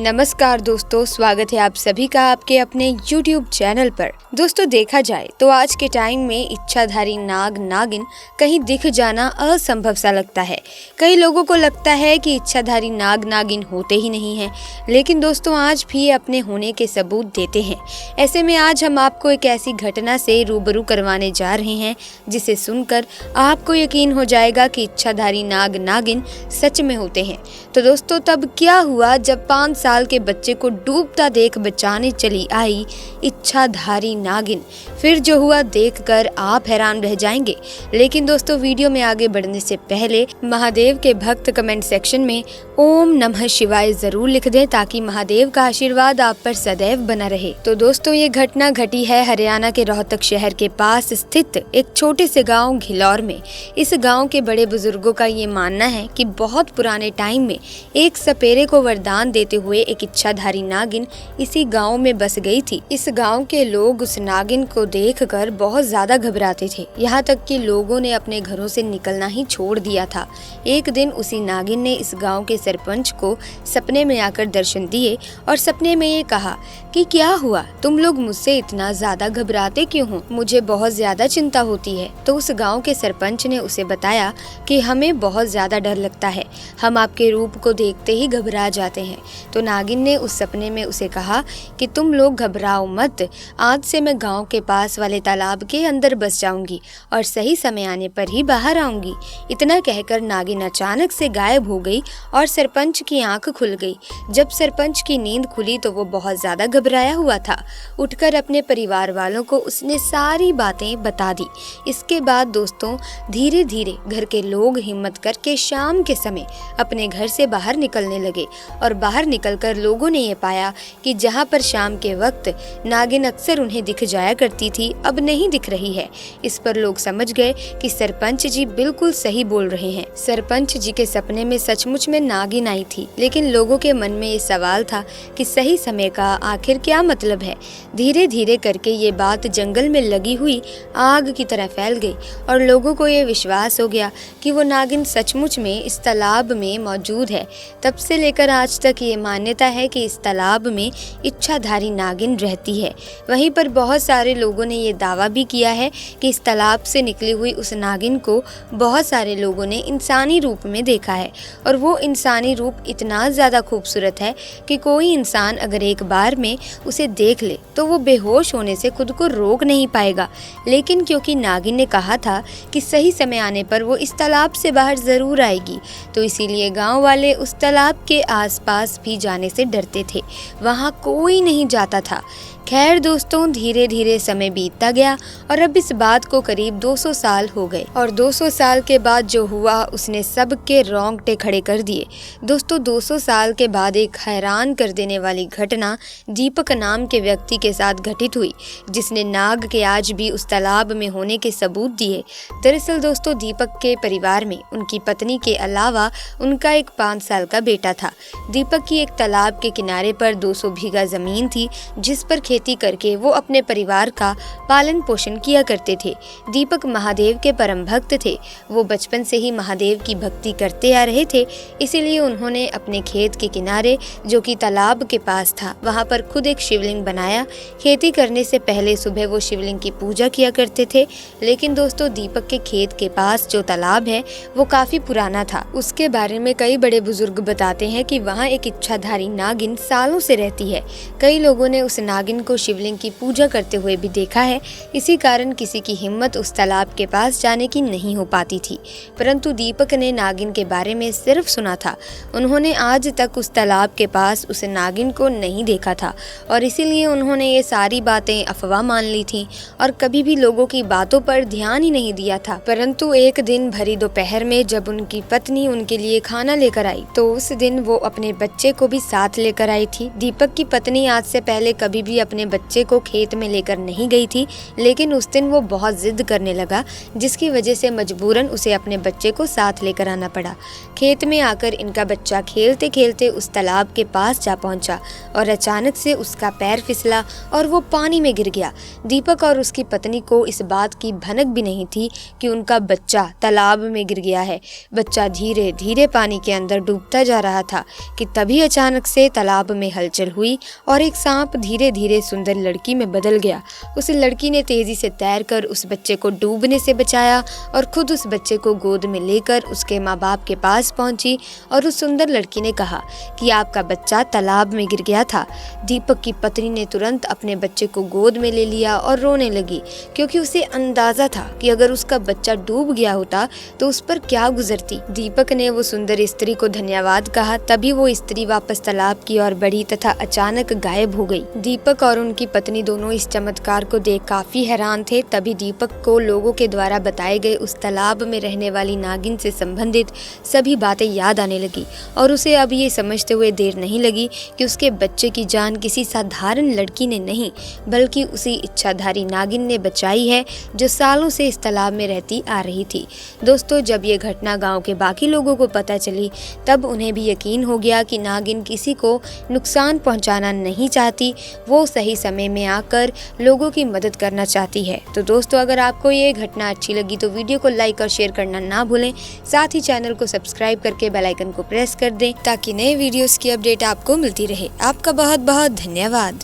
नमस्कार दोस्तों, स्वागत है आप सभी का आपके अपने YouTube चैनल पर। दोस्तों, देखा जाए तो आज के टाइम में इच्छाधारी नाग नागिन कहीं दिख जाना असंभव सा लगता है। कई लोगों को लगता है कि इच्छाधारी नाग नागिन होते ही नहीं हैं, लेकिन दोस्तों आज भी अपने होने के सबूत देते हैं। ऐसे में आज हम आपको एक ऐसी घटना से रूबरू करवाने जा रहे हैं जिसे सुनकर आपको यकीन हो जाएगा कि इच्छाधारी नाग नागिन सच में होते हैं। तो दोस्तों, तब क्या हुआ जब 5 साल के बच्चे को डूबता देख बचाने चली आई इच्छाधारी नागिन। फिर जो हुआ देखकर आप हैरान रह जाएंगे। लेकिन दोस्तों, वीडियो में आगे बढ़ने से पहले महादेव के भक्त कमेंट सेक्शन में ओम नमः शिवाय जरूर लिख दें ताकि महादेव का आशीर्वाद आप पर सदैव बना रहे। तो दोस्तों, ये घटना घटी है हरियाणा के रोहतक शहर के पास स्थित एक छोटे से गाँव घिलौर में। इस गाँव के बड़े बुजुर्गों का ये मानना है कि बहुत पुराने टाइम में एक सपेरे को वरदान देते हुए एक इच्छाधारी नागिन इसी गांव में बस गई थी। इस गांव के लोग उस नागिन को देखकर बहुत ज्यादा घबराते थे, यहाँ तक कि लोगों ने अपने घरों से निकलना ही छोड़ दिया था। एक दिन उसी नागिन ने इस गांव के सरपंच को सपने में आकर दर्शन दिए और सपने में ये कहा कि क्या हुआ, तुम लोग मुझसे इतना ज्यादा घबराते क्यों हो? मुझे बहुत ज्यादा चिंता होती है। तो उस गाँव के सरपंच ने उसे बताया कि हमें बहुत ज्यादा डर लगता है, हम आपके रूप को देखते ही घबरा जाते हैं। तो नागिन ने उस सपने में उसे कहा कि तुम लोग घबराओ मत, आज से मैं गांव के पास वाले तालाब के अंदर बस जाऊंगी और सही समय आने पर ही बाहर आऊंगी। इतना कहकर नागिन अचानक से गायब हो गई और सरपंच की आंख खुल गई। जब सरपंच की नींद खुली तो वो बहुत ज्यादा घबराया हुआ था। उठकर अपने परिवार वालों को उसने सारी बातें बता दी। इसके बाद दोस्तों, धीरे धीरे घर के लोग हिम्मत करके शाम के समय अपने घर से बाहर निकलने लगे और बाहर निकलकर लोगों ने ये पाया कि जहाँ पर शाम के वक्त नागिन अक्सर उन्हें दिख जाया करती थी, अब नहीं दिख रही है। इस पर लोग समझ गए कि सरपंच जी बिल्कुल सही बोल रहे हैं। सरपंच जी के सपने में सचमुच में नागिन आई थी, लेकिन लोगों के मन में ये सवाल था कि सही समय का आखिर क्या मतलब है। धीरे धीरे करके ये बात जंगल में लगी हुई आग की तरह फैल गई और लोगों को ये विश्वास हो गया कि वो नागिन सचमुच में इस तालाब में मौजूद है। तब से लेकर आज तक ये मान्यता है कि इस तालाब में इच्छाधारी नागिन रहती है। वहीं पर बहुत सारे लोगों ने ये दावा भी किया है कि इस तालाब से निकली हुई उस नागिन को बहुत सारे लोगों ने इंसानी रूप में देखा है और वो इंसानी रूप इतना ज़्यादा खूबसूरत है कि कोई इंसान अगर एक बार में उसे देख ले तो वो बेहोश होने से खुद को रोक नहीं पाएगा। लेकिन क्योंकि नागिन ने कहा था कि सही समय आने पर वो इस तालाब से बाहर ज़रूर आएगी, तो इसीलिए गाँव वाले उस तालाब के आसपास भी जाने से डरते थे, वहाँ कोई नहीं जाता था। खैर दोस्तों, धीरे धीरे समय बीतता गया और अब इस बात को करीब 200 साल हो गए और 200 साल के बाद जो हुआ उसने सबके रोंगटे खड़े कर दिए। दोस्तों, 200 साल के बाद एक हैरान कर देने वाली घटना दीपक नाम के व्यक्ति के साथ घटित हुई, जिसने नाग के आज भी उस तालाब में होने के सबूत दिए। दरअसल दोस्तों, दीपक के परिवार में उनकी पत्नी के अलावा उनका एक 5 साल का बेटा था। दीपक की एक तालाब के किनारे पर 200 बीघा जमीन थी, जिस पर खेती करके वो अपने परिवार का पालन पोषण किया करते थे। दीपक महादेव के परम भक्त थे। वो बचपन से ही महादेव की भक्ति करते आ रहे थे, इसीलिए उन्होंने अपने खेत के किनारे, जो कि तालाब के पास था, वहाँ पर खुद एक शिवलिंग बनाया। खेती करने से पहले सुबह वो शिवलिंग की पूजा किया करते थे। लेकिन दोस्तों, दीपक के खेत के पास जो तालाब है वो काफी पुराना था। उसके बारे में कई बड़े बुजुर्ग बताते हैं कि वहाँ एक इच्छाधारी नागिन सालों से रहती है। कई लोगों ने उस नागिन को शिवलिंग की पूजा करते हुए भी देखा है। इसी कारण किसी की हिम्मत उस तालाब के पास जाने की नहीं हो पाती थी। परंतु दीपक ने नागिन के बारे में सिर्फ सुना था। उन्होंने आज तक उस तालाब के पास उस नागिन को नहीं देखा था और इसीलिए उन्होंने ये सारी बातें अफवाह मान ली थी और कभी भी लोगों की बातों पर ध्यान ही नहीं दिया था। परंतु एक दिन भरी दोपहर में जब उनकी पत्नी उनके लिए खाना लेकर आई, तो उस दिन वो अपने बच्चे को भी साथ लेकर आई थी। दीपक की पत्नी आज से पहले कभी भी अपने बच्चे को खेत में लेकर नहीं गई थी, लेकिन उस दिन वो बहुत जिद करने लगा, जिसकी वजह से मजबूरन उसे अपने बच्चे को साथ लेकर आना पड़ा। खेत में आकर इनका बच्चा खेलते खेलते उस तालाब के पास जा पहुंचा और अचानक से उसका पैर फिसला और वो पानी में गिर गया। दीपक और उसकी पत्नी को इस बात की भनक भी नहीं थी कि उनका बच्चा तालाब में गिर गया है। बच्चा धीरे धीरे पानी के अंदर डूबता जा रहा था कि तभी अचानक से तालाब में हलचल हुई और एक सांप धीरे धीरे सुंदर लड़की में बदल गया। उस लड़की ने तेजी से तैरकर उस बच्चे को डूबने से बचाया और खुद उस बच्चे को गोद में लेकर उसके माँ बाप के पास पहुंची और उस सुंदर लड़की ने कहा कि आपका बच्चा तालाब में गिर गया था। दीपक की पत्नी ने तुरंत अपने बच्चे को गोद में ले लिया और रोने लगी, क्योंकि उसे अंदाजा था कि अगर उसका बच्चा डूब गया होता तो उस पर क्या गुजरती। दीपक ने वो सुंदर स्त्री को धन्यवाद कहा, तभी वो स्त्री वापस तालाब की ओर बढ़ी तथा अचानक गायब हो गई। दीपक और उनकी पत्नी दोनों इस चमत्कार को देख काफी हैरान थे। तभी दीपक को लोगों के द्वारा बताए गए उस तालाब में रहने वाली नागिन से संबंधित सभी बातें याद आने लगी और उसे अब ये समझते हुए देर नहीं लगी कि उसके बच्चे की जान किसी साधारण लड़की ने नहीं बल्कि उसी इच्छाधारी नागिन ने बचाई है, जो सालों से इस तालाब में रहती आ रही थी। दोस्तों, जब ये घटना गांव के बाकी लोगों को पता चली तब उन्हें भी यकीन हो गया कि नागिन किसी को नुकसान पहुंचाना नहीं चाहती, वो सही समय में आकर लोगों की मदद करना चाहती है। तो दोस्तों, अगर आपको ये घटना अच्छी लगी तो वीडियो को लाइक और शेयर करना ना भूलें। साथ ही चैनल को सब्सक्राइब करके बेल आइकन को प्रेस कर दें ताकि नए वीडियोस की अपडेट आपको मिलती रहे। आपका बहुत बहुत धन्यवाद।